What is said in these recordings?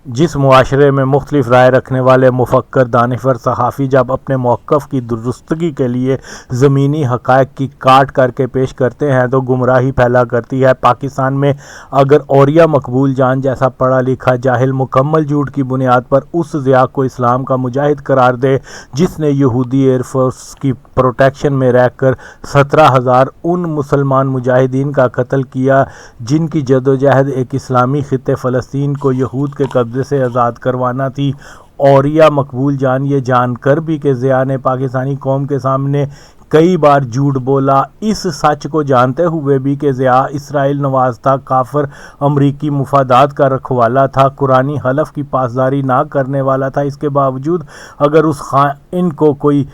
جس معاشرے میں مختلف رائے رکھنے والے مفکر، دانشور، صحافی جب اپنے موقف کی درستگی کے لیے زمینی حقائق کی کاٹ کر کے پیش کرتے ہیں تو گمراہی پھیلا کرتی ہے۔ پاکستان میں اگر اوریہ مقبول جان جیسا پڑھا لکھا جاہل مکمل جھوٹ کی بنیاد پر اس ضیاء کو اسلام کا مجاہد قرار دے جس نے یہودی ایئر فورس کی پروٹیکشن میں رہ کر 17,000 ان مسلمان مجاہدین کا قتل کیا جن کی جدوجہد ایک اسلامی خطے فلسطین کو یہود کے قبضے سے آزاد کروانا تھی، اوریہ مقبول جان یہ جان کر بھی کہ ضیاء نے پاکستانی قوم کے سامنے کئی بار جھوٹ بولا، اس سچ کو جانتے ہوئے بھی کہ ضیاء اسرائیل نواز تھا، کافر امریکی مفادات کا رکھوالا تھا، قرآنی حلف کی پاسداری نہ کرنے والا تھا، اس کے باوجود اگر اس خائن کو کوئی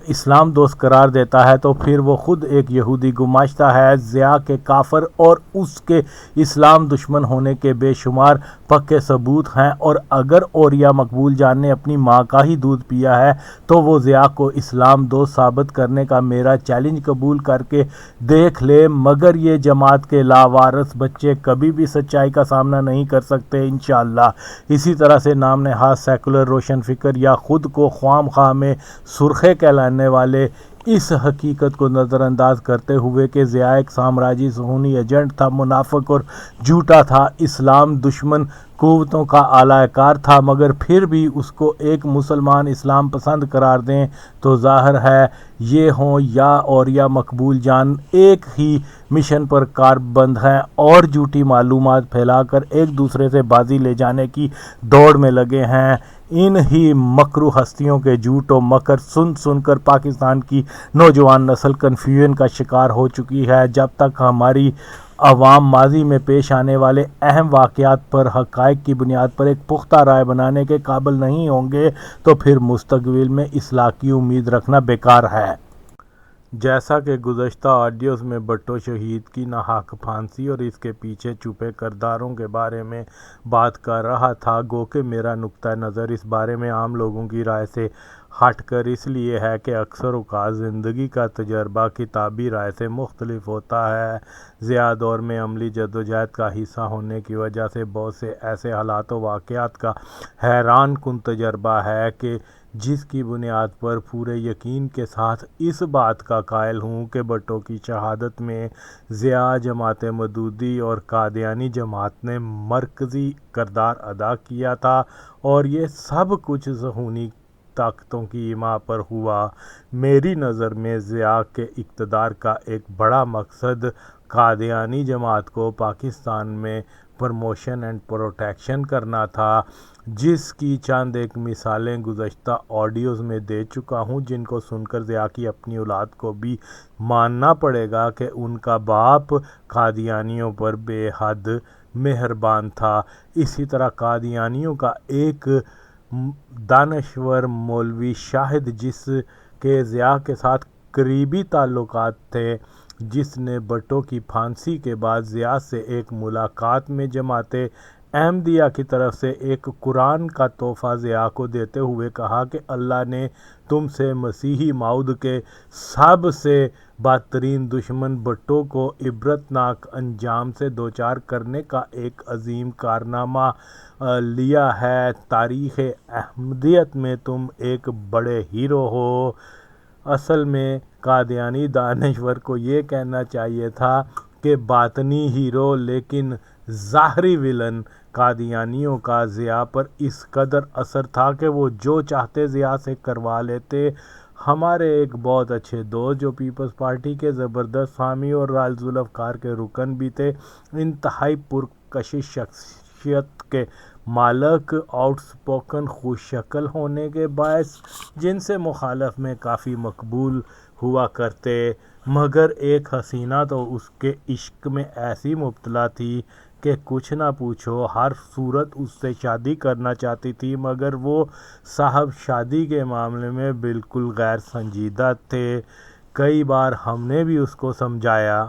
اسلام دوست قرار دیتا ہے تو پھر وہ خود ایک یہودی گماشتہ ہے۔ ضیاء کے کافر اور اس کے اسلام دشمن ہونے کے بے شمار پکے ثبوت ہیں، اور اگر اوریہ مقبول جان نے اپنی ماں کا ہی دودھ پیا ہے تو وہ ضیاء کو اسلام دوست ثابت کرنے کا میرا چیلنج قبول کر کے دیکھ لے، مگر یہ جماعت کے لاوارث بچے کبھی بھی سچائی کا سامنا نہیں کر سکتے انشاءاللہ۔ اسی طرح سے نام نہاد سیکولر روشن فکر یا خود کو خواہ مخواہ میں سرخے کہلانے والے اس حقیقت کو نظر انداز کرتے ہوئے کہ ضیاء ایک سامراجی صہیونی ایجنٹ تھا، منافق اور جھوٹا تھا، اسلام دشمن قوتوں کا اعلی کار تھا، مگر پھر بھی اس کو ایک مسلمان اسلام پسند قرار دیں تو ظاہر ہے یہ ہوں یا اوریہ مقبول جان ایک ہی مشن پر کاربند ہیں اور جھوٹی معلومات پھیلا کر ایک دوسرے سے بازی لے جانے کی دوڑ میں لگے ہیں۔ ان ہی مکرو ہستیوں کے جھوٹ و مکر سن سن کر پاکستان کی نوجوان نسل کنفیوژن کا شکار ہو چکی ہے۔ جب تک ہماری عوام ماضی میں پیش آنے والے اہم واقعات پر حقائق کی بنیاد پر ایک پختہ رائے بنانے کے قابل نہیں ہوں گے تو پھر مستقبل میں اصلاح کی امید رکھنا بیکار ہے۔ جیسا کہ گزشتہ آڈیوز میں بھٹو شہید کی ناحق پھانسی اور اس کے پیچھے چھپے کرداروں کے بارے میں بات کر رہا تھا، گو کہ میرا نقطہ نظر اس بارے میں عام لوگوں کی رائے سے ہٹ کر اس لیے ہے کہ اکثر اوقات زندگی کا تجربہ کتابی رائے سے مختلف ہوتا ہے۔ ضیاء دور میں عملی جدوجہد کا حصہ ہونے کی وجہ سے بہت سے ایسے حالات و واقعات کا حیران کن تجربہ ہے کہ جس کی بنیاد پر پورے یقین کے ساتھ اس بات کا قائل ہوں کہ بھٹو کی شہادت میں ضیاء، جماعت مودودی اور قادیانی جماعت نے مرکزی کردار ادا کیا تھا، اور یہ سب کچھ صہیونی طاقتوں کی حمایت پر ہوا۔ میری نظر میں ضیاء کے اقتدار کا ایک بڑا مقصد قادیانی جماعت کو پاکستان میں پروموشن اینڈ پروٹیکشن کرنا تھا، جس کی چند ایک مثالیں گزشتہ آڈیوز میں دے چکا ہوں، جن کو سن کر ضیاء کی اپنی اولاد کو بھی ماننا پڑے گا کہ ان کا باپ قادیانیوں پر بے حد مہربان تھا۔ اسی طرح قادیانیوں کا ایک دانشور مولوی شاہد، جس کے ضیاء کے ساتھ قریبی تعلقات تھے، جس نے بھٹو کی پھانسی کے بعد ضیاء سے ایک ملاقات میں جماعت احمدیہ کی طرف سے ایک قرآن کا تحفہ ضیاء کو دیتے ہوئے کہا کہ اللہ نے تم سے مسیحی ماؤد کے سب سے بدترین دشمن بھٹو کو عبرتناک انجام سے دوچار کرنے کا ایک عظیم کارنامہ لیا ہے، تاریخ احمدیت میں تم ایک بڑے ہیرو ہو۔ اصل میں قادیانی دانشور کو یہ کہنا چاہیے تھا کہ باطنی ہیرو لیکن ظاہری ویلن۔ قادیانیوں کا ضیاء پر اس قدر اثر تھا کہ وہ جو چاہتے ضیاء سے کروا لیتے۔ ہمارے ایک بہت اچھے دوست جو پیپلز پارٹی کے زبردست حامی اور رائل ذوالفقار کے رکن بھی تھے، انتہائی پرکشش شخصیت کے مالک، آؤٹ اسپوکن، خوش شکل ہونے کے باعث جن سے مخالف میں کافی مقبول ہوا کرتے، مگر ایک حسینہ تو اس کے عشق میں ایسی مبتلا تھی کہ کچھ نہ پوچھو، ہر صورت اس سے شادی کرنا چاہتی تھی، مگر وہ صاحب شادی کے معاملے میں بالکل غیر سنجیدہ تھے۔ کئی بار ہم نے بھی اس کو سمجھایا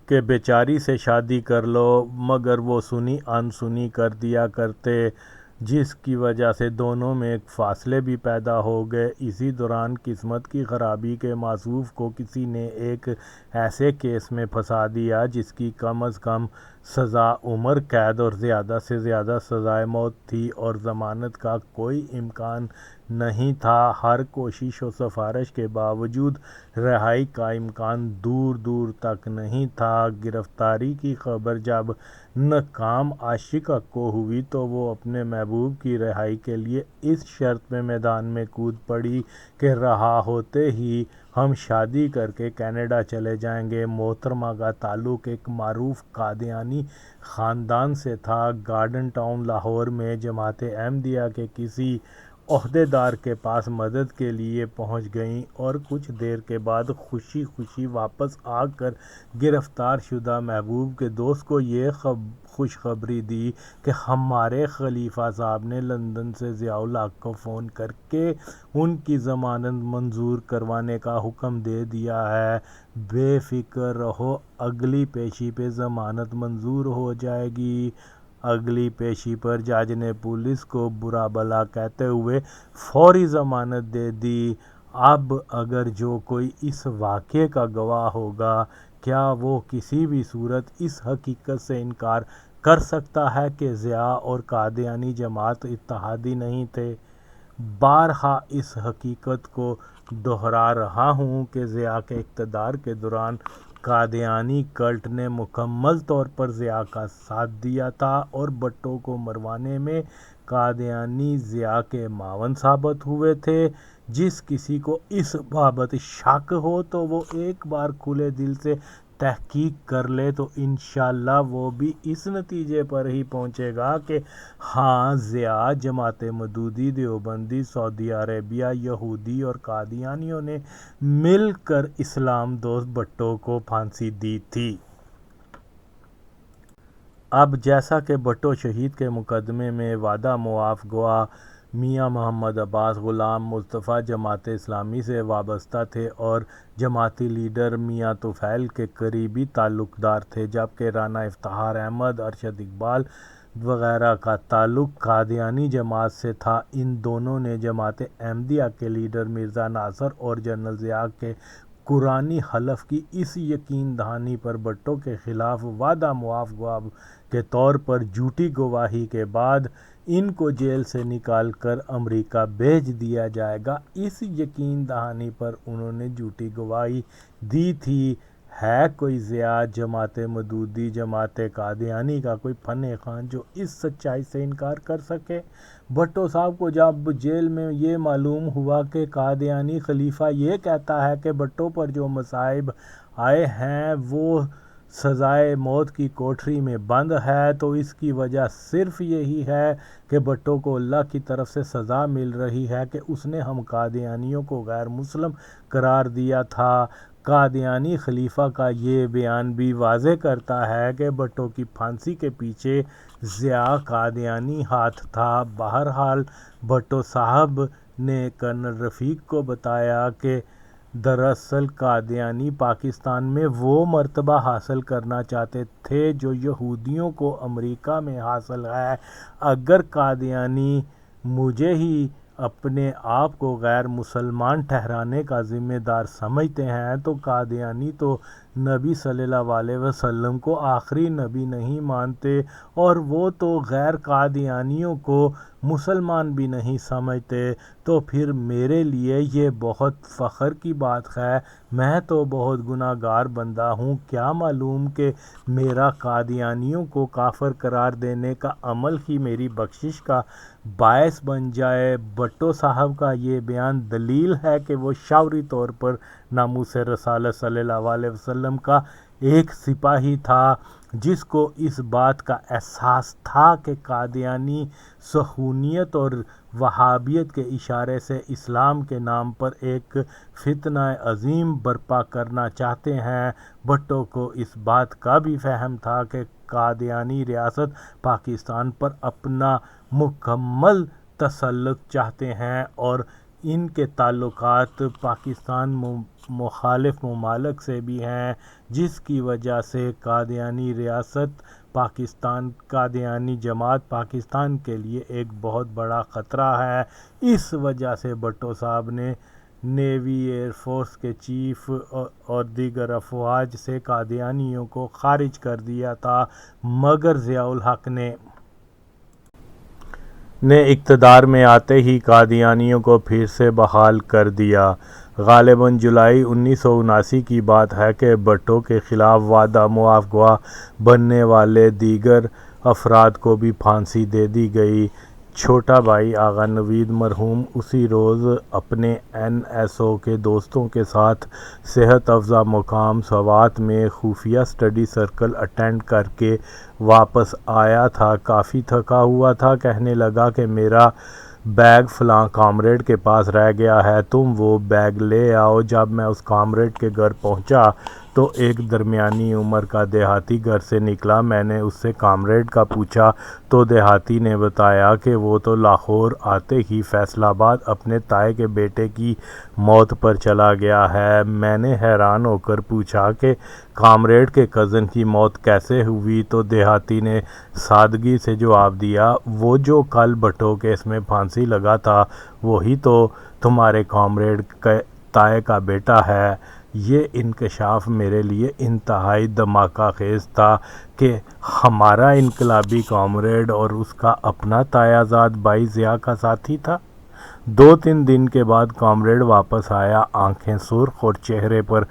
کہ بیچاری سے شادی کر لو، مگر وہ سنی انسنی کر دیا کرتے، جس کی وجہ سے دونوں میں ایک فاصلے بھی پیدا ہو گئے۔ اسی دوران قسمت کی خرابی کے موصوف کو کسی نے ایک ایسے کیس میں پھنسا دیا جس کی کم از کم سزا عمر قید اور زیادہ سے زیادہ سزائے موت تھی اور ضمانت کا کوئی امکان نہیں تھا۔ ہر کوشش و سفارش کے باوجود رہائی کا امکان دور دور تک نہیں تھا۔ گرفتاری کی خبر جب ناکام عاشقہ کو ہوئی تو وہ اپنے محبوب کی رہائی کے لیے اس شرط پہ میدان میں کود پڑی کہ رہا ہوتے ہی ہم شادی کر کے کینیڈا چلے جائیں گے۔ محترمہ کا تعلق ایک معروف قادیانی خاندان سے تھا۔ گارڈن ٹاؤن لاہور میں جماعت احمدیہ کے کسی عہدیدار کے پاس مدد کے لیے پہنچ گئیں اور کچھ دیر کے بعد خوشی خوشی واپس آ کر گرفتار شدہ محبوب کے دوست کو یہ خوشخبری دی کہ ہمارے خلیفہ صاحب نے لندن سے ضیاء الحق کو فون کر کے ان کی ضمانت منظور کروانے کا حکم دے دیا ہے۔ بے فکر رہو، اگلی پیشی پہ ضمانت منظور ہو جائے گی۔ اگلی پیشی پر جج نے پولیس کو برا بھلا کہتے ہوئے فوری ضمانت دے دی۔ اب اگر جو کوئی اس واقعے کا گواہ ہوگا، کیا وہ کسی بھی صورت اس حقیقت سے انکار کر سکتا ہے کہ ضیاء اور قادیانی جماعت اتحادی نہیں تھے؟ بارہا اس حقیقت کو دہرا رہا ہوں کہ ضیاء کے اقتدار کے دوران قادیانی کلٹ نے مکمل طور پر ضیاء کا ساتھ دیا تھا اور بھٹو کو مروانے میں قادیانی ضیاء کے معاون ثابت ہوئے تھے۔ جس کسی کو اس بابت شک ہو تو وہ ایک بار کھلے دل سے تحقیق کر لے تو انشاءاللہ وہ بھی اس نتیجے پر ہی پہنچے گا کہ ہاں، ضیاء، جماعت مودودی، دیوبندی، سعودی عربیہ، یہودی اور قادیانیوں نے مل کر اسلام دوست بھٹو کو پھانسی دی تھی۔ اب جیسا کہ بھٹو شہید کے مقدمے میں وعدہ معاف گواہ میاں محمد عباس غلام مصطفیٰ جماعت اسلامی سے وابستہ تھے اور جماعتی لیڈر میاں طفیل کے قریبی تعلق دار تھے، جبکہ رانا افتخار احمد، ارشد اقبال وغیرہ کا تعلق قادیانی جماعت سے تھا۔ ان دونوں نے جماعت احمدیہ کے لیڈر مرزا ناصر اور جنرل ضیاء کے قرآنی حلف کی اس یقین دہانی پر بھٹو کے خلاف وعدہ معاف گواہ کے طور پر جھوٹی گواہی کے بعد ان کو جیل سے نکال کر امریکہ بھیج دیا جائے گا، اس یقین دہانی پر انہوں نے جھوٹی گواہی دی تھی۔ ہے کوئی ضیاء، جماعت مودودی، جماعت قادیانی کا کوئی فن خوان جو اس سچائی سے انکار کر سکے؟ بھٹو صاحب کو جب جیل میں یہ معلوم ہوا کہ قادیانی خلیفہ یہ کہتا ہے کہ بھٹو پر جو مصائب آئے ہیں وہ سزائے موت کی کوٹری میں بند ہے، تو اس کی وجہ صرف یہی ہے کہ بھٹو کو اللہ کی طرف سے سزا مل رہی ہے کہ اس نے ہم قادیانیوں کو غیر مسلم قرار دیا تھا۔ قادیانی خلیفہ کا یہ بیان بھی واضح کرتا ہے کہ بھٹو کی پھانسی کے پیچھے ضیاء قادیانی ہاتھ تھا۔ بہرحال بھٹو صاحب نے کرنل رفیق کو بتایا کہ دراصل قادیانی پاکستان میں وہ مرتبہ حاصل کرنا چاہتے تھے جو یہودیوں کو امریکہ میں حاصل ہے۔ اگر قادیانی مجھے ہی اپنے آپ کو غیر مسلمان ٹھہرانے کا ذمہ دار سمجھتے ہیں تو قادیانی تو نبی صلی اللہ علیہ وسلم کو آخری نبی نہیں مانتے، اور وہ تو غیر قادیانیوں کو مسلمان بھی نہیں سمجھتے۔ تو پھر میرے لیے یہ بہت فخر کی بات ہے۔ میں تو بہت گناہ گار بندہ ہوں، کیا معلوم کہ میرا قادیانیوں کو کافر قرار دینے کا عمل ہی میری بخشش کا باعث بن جائے۔ بھٹو صاحب کا یہ بیان دلیل ہے کہ وہ شعوری طور پر ناموس رسالت صلی اللہ علیہ وسلم کا ایک سپاہی تھا، جس کو اس بات کا احساس تھا کہ قادیانی صہیونیت اور وہابیت کے اشارے سے اسلام کے نام پر ایک فتنہ عظیم برپا کرنا چاہتے ہیں۔ بھٹو کو اس بات کا بھی فہم تھا کہ قادیانی ریاست پاکستان پر اپنا مکمل تسلط چاہتے ہیں اور ان کے تعلقات پاکستان مخالف ممالک سے بھی ہیں، جس کی وجہ سے قادیانی ریاست پاکستان، قادیانی جماعت پاکستان کے لیے ایک بہت بڑا خطرہ ہے۔ اس وجہ سے بھٹو صاحب نے نیوی، ایئر فورس کے چیف اور دیگر افواج سے قادیانیوں کو خارج کر دیا تھا، مگر ضیاء الحق نے اقتدار میں آتے ہی قادیانیوں کو پھر سے بحال کر دیا۔ غالباً جولائی 1979 کی بات ہے کہ بھٹو کے خلاف وعدہ معاف گواہ بننے والے دیگر افراد کو بھی پھانسی دے دی گئی۔ چھوٹا بھائی آغا نوید مرحوم اسی روز اپنے این ایس او کے دوستوں کے ساتھ صحت افزا مقام سوات میں خفیہ اسٹڈی سرکل اٹینڈ کر کے واپس آیا تھا۔ کافی تھکا ہوا تھا۔ کہنے لگا کہ میرا بیگ فلاں کامریڈ کے پاس رہ گیا ہے، تم وہ بیگ لے آؤ۔ جب میں اس کامریڈ کے گھر پہنچا تو ایک درمیانی عمر کا دیہاتی گھر سے نکلا۔ میں نے اس سے کامریڈ کا پوچھا تو دیہاتی نے بتایا کہ وہ تو لاہور آتے ہی فیصل آباد اپنے تائی کے بیٹے کی موت پر چلا گیا ہے۔ میں نے حیران ہو کر پوچھا کہ کامریڈ کے کزن کی موت کیسے ہوئی؟ تو دیہاتی نے سادگی سے جواب دیا، وہ جو کل بھٹو کیس میں پھانسی لگا تھا وہی تو تمہارے کامریڈ کے تائی کا بیٹا ہے۔ یہ انکشاف میرے لیے انتہائی دھماکہ خیز تھا کہ ہمارا انقلابی کامریڈ اور اس کا اپنا تایا زاد بھائی ضیاء کا ساتھی تھا۔ 2-3 دن کے بعد کامریڈ واپس آیا، آنکھیں سرخ اور چہرے پر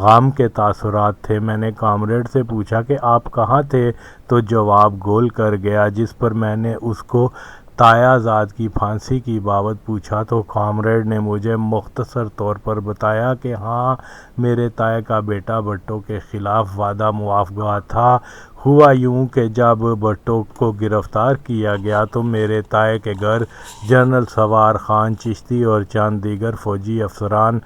غم کے تاثرات تھے۔ میں نے کامریڈ سے پوچھا کہ آپ کہاں تھے؟ تو جواب گول کر گیا۔ جس پر میں نے اس کو تایا زاد کی پھانسی کی بابت پوچھا تو کامریڈ نے مجھے مختصر طور پر بتایا کہ ہاں، میرے تائی کا بیٹا بھٹو کے خلاف وعدہ معاف گواہ تھا۔ ہوا یوں کہ جب بھٹو کو گرفتار کیا گیا تو میرے تائی کے گھر جنرل سوار خان چشتی اور چند دیگر فوجی افسران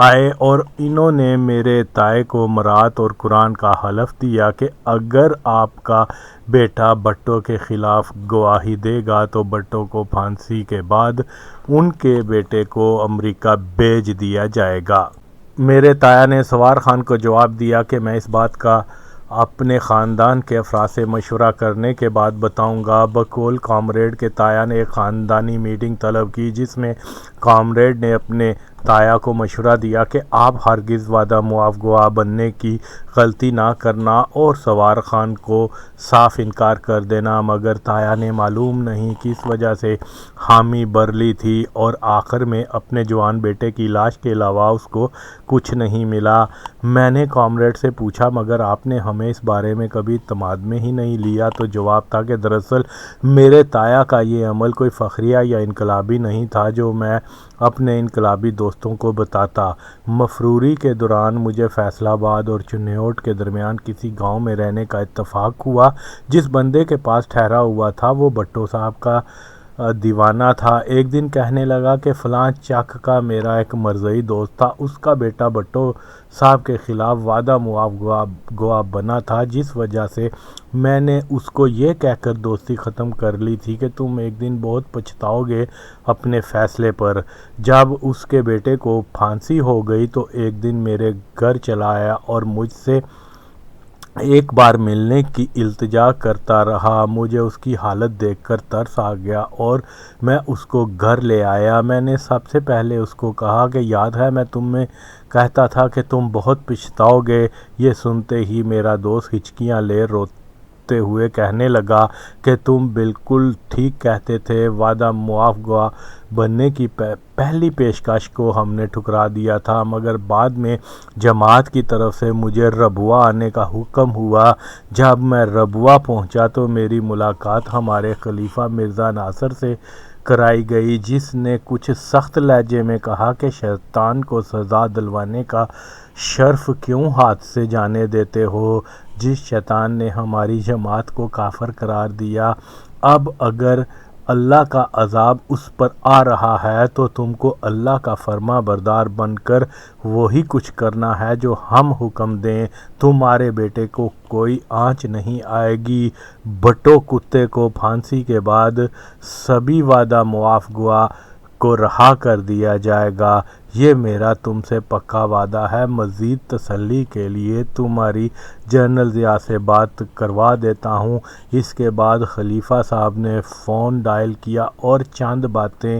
آئے اور انہوں نے میرے تائی کو مراد اور قرآن کا حلف دیا کہ اگر آپ کا بیٹا بھٹو کے خلاف گواہی دے گا تو بھٹو کو پھانسی کے بعد ان کے بیٹے کو امریکہ بھیج دیا جائے گا۔ میرے تایا نے سوار خان کو جواب دیا کہ میں اس بات کا اپنے خاندان کے افراد سے مشورہ کرنے کے بعد بتاؤں گا۔ بقول کامریڈ کے تایا نے ایک خاندانی میٹنگ طلب کی جس میں کامریڈ نے اپنے تایا کو مشورہ دیا کہ آپ ہرگز وعدہ معاف گواہ بننے کی غلطی نہ کرنا اور سوار خان کو صاف انکار کر دینا، مگر تایا نے معلوم نہیں کس وجہ سے حامی بھر لی تھی اور آخر میں اپنے جوان بیٹے کی لاش کے علاوہ اس کو کچھ نہیں ملا۔ میں نے کامریڈ سے پوچھا مگر آپ نے ہمیں اس بارے میں کبھی اعتماد میں ہی نہیں لیا؟ تو جواب تھا کہ دراصل میرے تایا کا یہ عمل کوئی فخریہ یا انقلابی نہیں تھا جو میں اپنے انقلابی دوستوں کو بتاتا۔ مفروری کے دوران مجھے فیصل آباد اور چنیوٹ کے درمیان کسی گاؤں میں رہنے کا اتفاق ہوا۔ جس بندے کے پاس ٹھہرا ہوا تھا وہ بھٹو صاحب کا دیوانہ تھا۔ ایک دن کہنے لگا کہ فلاں چک کا میرا ایک مرزائی دوست تھا، اس کا بیٹا بھٹو صاحب کے خلاف وعدہ معاف گواہ بنا تھا، جس وجہ سے میں نے اس کو یہ کہہ کر دوستی ختم کر لی تھی کہ تم ایک دن بہت پچھتاؤ گے اپنے فیصلے پر۔ جب اس کے بیٹے کو پھانسی ہو گئی تو ایک دن میرے گھر چلا آیا اور مجھ سے ایک بار ملنے کی التجا کرتا رہا۔ مجھے اس کی حالت دیکھ کر ترس آ گیا اور میں اس کو گھر لے آیا۔ میں نے سب سے پہلے اس کو کہا کہ یاد ہے میں تمہیں کہتا تھا کہ تم بہت پچھتاؤ گے۔ یہ سنتے ہی میرا دوست ہچکیاں لے روتے ہوئے کہنے لگا کہ تم بالکل ٹھیک کہتے تھے، وعدہ معاف گواہ بننے کی پہلی پیشکش کو ہم نے ٹھکرا دیا تھا، مگر بعد میں جماعت کی طرف سے مجھے ربوہ آنے کا حکم ہوا۔ جب میں ربوہ پہنچا تو میری ملاقات ہمارے خلیفہ مرزا ناصر سے کرائی گئی، جس نے کچھ سخت لہجے میں کہا کہ شیطان کو سزا دلوانے کا شرف کیوں ہاتھ سے جانے دیتے ہو؟ جس شیطان نے ہماری جماعت کو کافر قرار دیا، اب اگر اللہ کا عذاب اس پر آ رہا ہے تو تم کو اللہ کا فرما بردار بن کر وہی کچھ کرنا ہے جو ہم حکم دیں۔ تمہارے بیٹے کو کوئی آنچ نہیں آئے گی۔ بھٹو کتے کو پھانسی کے بعد سبھی وعدہ معاف گواہ کو رہا کر دیا جائے گا، یہ میرا تم سے پکا وعدہ ہے۔ مزید تسلی کے لیے تمہاری جنرل ضیاء سے بات کروا دیتا ہوں۔ اس کے بعد خلیفہ صاحب نے فون ڈائل کیا اور چند باتیں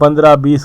15-20